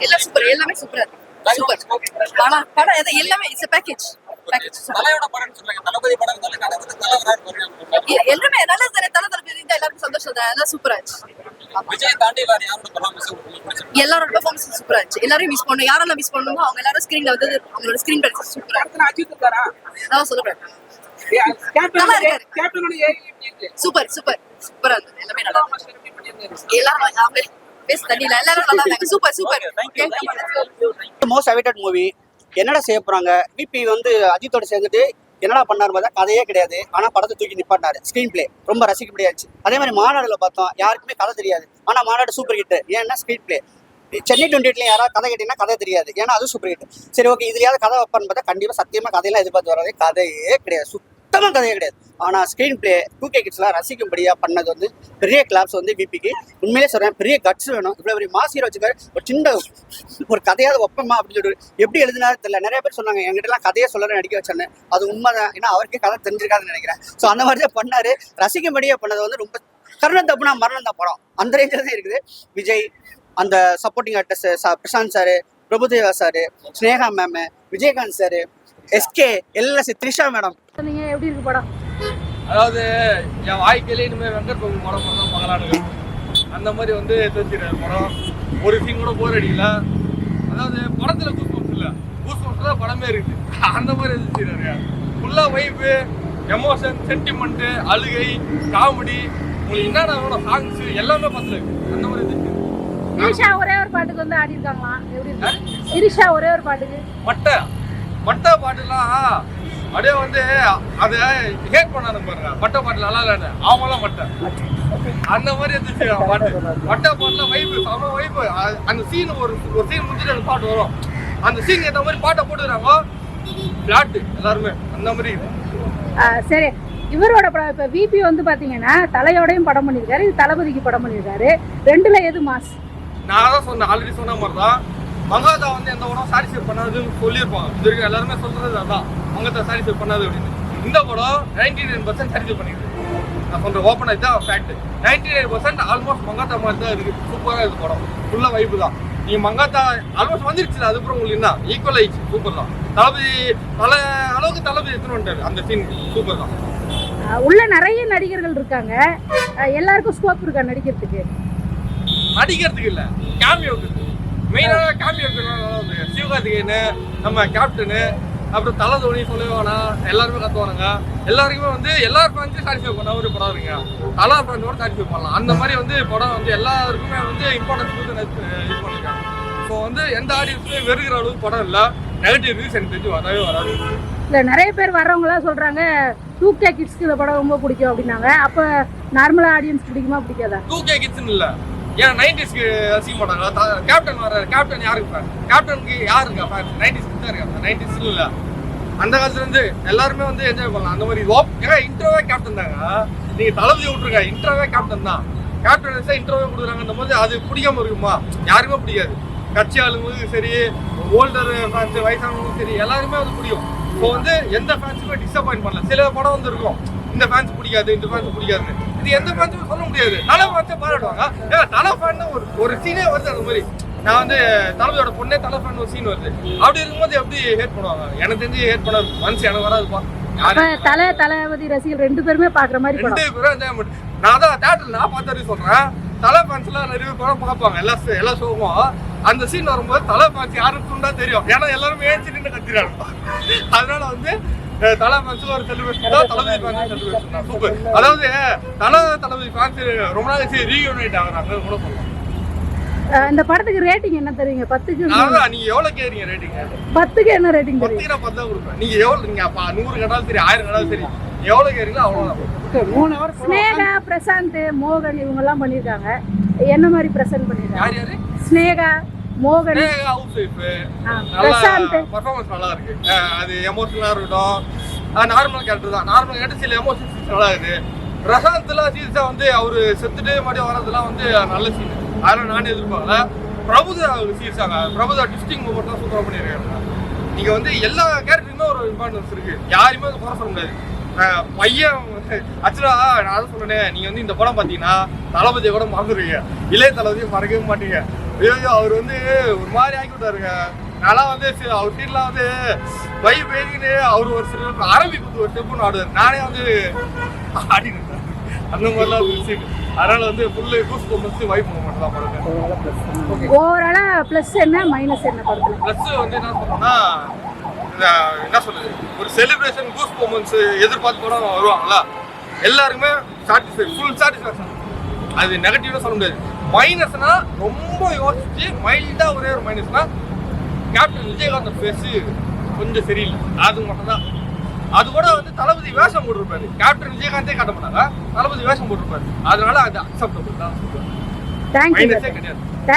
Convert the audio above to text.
எல்லாம் சூப்பர், எல்லாமே சூப்பரா இருக்கு. சூப்பர் படம் எல்லாமே இட்ஸ் பேக்கேஜ். எல்லாமே நல்லா தானே, தளபதி எல்லாருக்கும் சந்தோஷம் தான், எல்லாம் சூப்பரா இருந்துச்சு. எல்லாரோட பெர்ஃபார்மன்ஸ் சூப்பரா இருந்துச்சு. எல்லாரும் மிஸ் பண்ணோம், யாரெல்லாம் மிஸ் பண்ணணுமோ அவங்க எல்லாரும் ஸ்கிரீன்ல வந்து அவங்களோட ஸ்கிரீன் பிளேஸ் சூப்பரா நான் சொல்லுறேன். நல்லா இருக்காரு. சூப்பர் சூப்பர் சூப்பரா இருந்தது. எல்லாமே நல்லா எல்லாரும் பேச தண்ணியில எல்லாரும் நல்லா இருந்தாங்க. Super super. Most awaited movie. என்னடா செய்ய போறாங்க? விபி வந்து அஜித்தோட சேர்ந்துட்டு என்னடா பண்ணாரு பார்த்தா கதையே கிடையாது. ஆனா படத்தை தூக்கி நிப்பாட்டினாரு. ஸ்கிரீன் பிளே ரொம்ப ரசிக்கப்படியாச்சு. அதே மாதிரி மாநாடுல பார்த்தோம், யாருக்குமே கதை தெரியாது. ஆனா மாநாடு சூப்பர் ஹிட். ஏன்னா ஸ்கிரீன் பிளே. சென்னை 28 யாராவது கதை கேட்டீங்கன்னா கதை தெரியாது, ஏன்னா அது சூப்பர் ஹிட். சரி ஓகே, இதுலயாவது கதை வைப்பான்னு பார்த்தா கண்டிப்பா சத்தியமா கதையெல்லாம் எதிர்பார்த்து வராது. கதையே கிடையாது, சுத்தமா கதையே கிடையாது. ஆனா ஸ்கிரீன் பிளே 2K கிட்ஸ்லாம் ரசிக்கும்படியா பண்ணது வந்து பெரிய கிளாப்ஸ் வந்து விபிக்கு. உண்மையிலே சொல்றேன், பெரிய கட்ஸ் வேணும். இவ்வளவு பெரிய மாசியர் வச்சுக்காரு. ஒரு சின்ன ஒரு கதையாவது ஒப்பமா அப்படின்னு சொல்லிட்டு எப்படி எழுதினாரு தெரியல. நிறைய பேர் சொன்னாங்க என்கிட்ட எல்லாம் கதையை சொல்ல நடிக்க வச்சேன்னு. அது உண்மைதான், ஏன்னா அவருக்கே கதை தெரிஞ்சிருக்காதுன்னு நினைக்கிறேன். ஸோ அந்த மாதிரி தான் பண்ணாரு. ரசிக்கும்படியா பண்ணது வந்து ரொம்ப கருணம் தப்புனா மரணம் தான் படம். அந்த ரேஞ்சில் தான் இருக்குது. விஜய், அந்த supporting artist Prashanth sir, Prabhudeva sir, Sneha ma'am, Vijayakanth sir, SK எல்லாம், த்ரிஷா மேடம். நீங்க எப்படி இருக்கு படம்? அதாவது என் வாழ்க்கையிலே இனிமேல் வெங்கட் பிரபு படம் தான் பார்க்கலான்னு அந்த மாதிரி வந்து தெரிஞ்சிருக்காரு படம். ஒரு சீன் கூட போர் அடிக்கல. அதாவது படத்துல கூஸ்பம்ஸ் இல்லை, கூஸ்பம்ஸ் தான் படமே இருக்குது. அந்த மாதிரி தெரிஞ்சிருக்காரு. ஃபுல்லாக வைப்பு, எமோஷன், சென்டிமெண்ட்டு, அழுகை, காமெடி, உங்களுக்கு என்னென்ன சாங்ஸ் எல்லாமே பார்த்துல இருக்கு. அந்த மாதிரி தெரிஞ்சு திரிஷா ஒரே ஒரு பாட்டுக்கு வந்து ஆடி இருக்காங்களா? எப்படி இருக்கு? திரிஷா ஒரே ஒரு பாட்டுக்கு மட்டை பாட்டுலாம் அப்படியே வந்து அதை ஹேட் பண்ணாத பாருங்க. மட்டை பாட்டு நல்லா இல்லைன்னு அவங்களாம் மட்டை அந்த மாதிரி இருந்துச்சு. பாட்டு மட்டை பாட்டுலாம் வைப்பு, செம வைப்பு. அந்த சீன் ஒரு சீன் முடிச்சுட்டு அந்த பாட்டு வரும். அந்த சீன் ஏற்ற மாதிரி பாட்டை போட்டுக்கிறாங்க. பிளாட்டு எல்லாருமே அந்த மாதிரி. சரி, இவரோட படம் இப்போ விபி வந்து பார்த்தீங்கன்னா தலையோடையும் படம் பண்ணியிருக்காரு, இது தளபதிக்கு படம் பண்ணியிருக்காரு. ரெண்டுல எது மாஸ்? நான் தான் சொன்னேன், ஆல்ரெடி சொன்ன மாதிரி தான். மங்காதா வந்து எந்த படம் சாட்டிஸ்ஃபை பண்ணாதுன்னு சொல்லியிருப்பாங்க. இது வரைக்கும் எல்லாருமே சொல்றது அதான், மங்காதா சாட்டிஸ்ஃபை பண்ணாது அப்படின்னு. இந்த படம் 99% சாட்டிஸ்ஃபை பண்ணிருக்கு. நான் சொல்றேன் ஓப்பன், இதுதான் ஃபேக்ட். 99% ஆல்மோஸ்ட் மங்காத்தா மாதிரி தான் இருக்கு. சூப்பராக இருக்குது படம். ஃபுல்லாக வைப்பு தான். நீங்க மங்காத்தா ஆல்மோஸ்ட் வந்துருச்சு, அதுக்கப்புறம் உங்களுக்கு என்ன ஈக்குவல் ஆயிடுச்சு. சூப்பர் தான். தளபதி பல அளவுக்கு தளபதி எடுத்துன்னு வந்துட்டாரு. அந்த சீன் சூப்பர் தான். உள்ள நிறைய நடிகர்கள் இருக்காங்க, எல்லாருக்கும் ஸ்கோப் இருக்கா நடிக்கிறதுக்கு? நடிக்கிறதுக்கு இல்லை, கேமியோக்கு. மெயினாக கேமியோக்கு சிவகார்த்திகேயனு, நம்ம கேப்டனு, அப்புறம் தலை தோனி சொல்லுவானா, எல்லாருமே கற்றுவானுங்க. எல்லாருக்குமே வந்து எல்லார் ஃபேன்ஸையும் சாட்டிஸ்ஃபை பண்ண ஒரு படம் இருக்குங்க. தலா ஃபேன்ஸோட சாட்டிஸ்ஃபை பண்ணலாம். அந்த மாதிரி வந்து படம் வந்து எல்லாருக்குமே வந்து இம்பார்ட்டன்ஸ் கொடுத்து இது பண்ணிருக்காங்க. ஸோ வந்து எந்த ஆடியன்ஸுமே வெறுக்கிற அளவுக்கு படம் இல்லை. நெகட்டிவ் ரிவ்யூஸ் எனக்கு தெரிஞ்சு வரவே வராது. இல்லை, நிறைய பேர் வர்றவங்களாம் சொல்கிறாங்க 2K கிட்ஸ்க்கு இந்த படம் ரொம்ப பிடிக்கும் அப்படின்னாங்க. அப்போ நார்மலாக ஆடியன்ஸ் பிடிக்குமா பிடிக்காதா? 2K கிட்ஸ்ன்னு இல்லை, ஏன் 90ஸ்க்கு ரசிக்க மாட்டாங்க. கேப்டன் வர கேப்டன் யாருக்கு ஃபேன்? கேப்டனுக்கு யார் இருக்கா ஃபேன்? 90s தான் இருக்காங்க. 90s இல்லை, அந்த காலத்துலேருந்து எல்லாருமே வந்து என்ஜாய் பண்ணலாம். அந்த மாதிரி ஏன்னா இன்ட்ரோவே கேப்டன் தாங்க. நீங்கள் தளபதி விட்டுருங்க, இன்ட்ரோவே கேப்டன் தான். கேப்டன் இன்ட்ரோவே கொடுக்குறாங்க. அந்த மாதிரி அது பிடிக்காம இருக்குமா? யாருமே பிடிக்காது. கட்சி ஆளுங்களுக்கும் சரி, ஓல்டர் ஃபேன்ஸ், வயசானவங்களுக்கும் சரி, எல்லாருமே அது பிடிக்கும். ஸோ வந்து எந்த ஃபேன்ஸுமே டிசப்பாயின்ட் பண்ணல. சில படம் வந்து இருக்கும், இந்த ஃபேன்ஸ் பிடிக்காது, இந்த ஃபேன்ஸ் பிடிக்காதுன்னு. இது எந்த ஃபேன்ஸுமே சொல்ல முடியாது. தலை ஃபேன்ஸை பாராட்டுவாங்க. ஏன்னா தலை ஃபேன் ஒரு சீனே வருது. அந்த மாதிரி நான் வந்து தளபதியோட பொண்ணே தலை ஃபேன் ஒரு சீன் வருது. அப்படி இருக்கும்போது எப்படி ஹேட் பண்ணுவாங்க? எனக்கு தெரிஞ்சு ஹேட் பண்ண மனசு எனக்கு வராதுப்பா. தளபதி ரசிகர் ரெண்டு பேருமே பாக்குற மாதிரி ரெண்டு பேரும் என்ஜாய் பண்ணு. நான் தான் தேட்டரில் நான் பார்த்த வரைக்கும் சொல்றேன். தலை ஃபேன்ஸ்லாம் நிறைய படம் பார்ப்பாங்க. எல்லா ஷோவும் அந்த சீன் வரும்போது தலை ஃபேன்ஸ் யாருக்கும் தான் தெரியும். ஏன்னா எல்லாருமே ஏன் நின்று கத்திராங்க. அதனால வந்து தலை ஃபேன்ஸ் ஒரு செலிப்ரேஷன் தான், தளபதி ஃபேன்ஸ் செலிப்ரேஷன் தான். சூப்பர். அதாவது தளபதி ஃபேன்ஸ் ரொம்ப நாள் ரீயூனைட் ஆகுறாங்க கூட சொல்லலாம். இந்த படத்துக்கு ரேட்டிங் என்ன தருவீங்க? 10க்கு நீங்க எவ்வளவு கேறீங்க ரேட்டிங்? 10க்கு என்ன ரேட்டிங் தருவீங்க? 10க்கு நான் 10 தான் கொடுப்பேன். நீங்க எவ்வளவு, நீங்க 100 கேட்டாலும் சரி, 1000 கேட்டாலும் சரி, எவ்வளவு கேறீங்களோ அவ்வளவுதான். 3 ஹவர். ஸ்னேகா, பிரசாந்த், மோகன் இவங்க எல்லாம் பண்ணிருக்காங்க. என்ன மாதிரி பிரசன்ட் பண்ணிருக்காங்க? யாரு? ஸ்னேகா, மோகன், ஹவுஸ் வைஃப், பிரசாந்த் பெர்ஃபார்மன்ஸ் நல்லா இருக்கு. அது எமோஷனலா இருக்கட்டும், நார்மல் கேரக்டர் தான். நார்மல் கேரக்டர் சில எமோஷன்ஸ் நல்லா இருக்குது. பிரசாந்த்லாம் சீரியஸா வந்து அவரு செத்துட்டு மறுபடியும் வரதெல்லாம் வந்து நல்ல சீன். அதெல்லாம் நானே எதிர்பார்க்கல. பிரபுதா சீரியஸாங்க, பிரபுதா ட்விஸ்டிங் மூமெண்ட் தான் சூப்பராக பண்ணியிருக்காங்க. நீங்க வந்து எல்லா கேரக்டருமே ஒரு இம்பார்ட்டன்ஸ் இருக்கு, யாருமே குறை சொல்ல முடியாது. பையன் ஆக்சுவலா நான் தான் சொல்றேன், நீங்க வந்து இந்த படம் பாத்தீங்கன்னா தளபதியை கூட மறந்துடுவீங்க, இளைய தளபதியை மறக்கவே மாட்டீங்க. ஐயோ அவர் வந்து ஒரு மாதிரி ஆக்கி விட்டாருங்க. நான்லாம் வந்து அவர் சீன்லாம் வந்து வைப் பேசின்னு அவர் ஒரு சில அரபி குத்து ஒரு ஸ்டெப்புன்னு ஆடுவார். நானே வந்து ஆடிட்டு இருந்தேன் அந்த மாதிரிலாம் ஒரு சீன். அதனால வந்து ஃபுல்லு கூஸ் போகும்போது வைப் பண்ண மாட்டேன் படத்தை. ஓவராலா பிளஸ் என்ன மைனஸ் என்ன படத்துல? ப்ளஸ் வந்து என்ன சொல்லணும்னா இந்த என்ன சொல்றது ஒரு செலிப்ரேஷன் கூஸ் மூமெண்ட்ஸ் எதிர்பார்த்து கூட வருவாங்களா எல்லாருக்குமே சாட்டிஸ்ஃபை ஃபுல் சாட்டிஸ்ஃபேக்ஷன். அது நெகட்டிவ்னு சொல்ல முடியாது. மைனஸ்னா ரொம்ப யோசிச்சு மைல்டா ஒரே ஒரு மைனஸ்னா கேப்டன் விஜயகாந்த் பேசி கொஞ்சம் சரியில்லை. அது மட்டும் தான். அது கூட வந்து தளபதி வேஷம் போட்டிருப்பாரு. கேப்டன் விஜயகாந்தே காட்ட மாட்டாங்க, தளபதி வேஷம் போட்டிருப்பாரு. அதனால அது அக்செப்டபிள் தான். தேங்க்யூ. மைனஸே கிடையாது.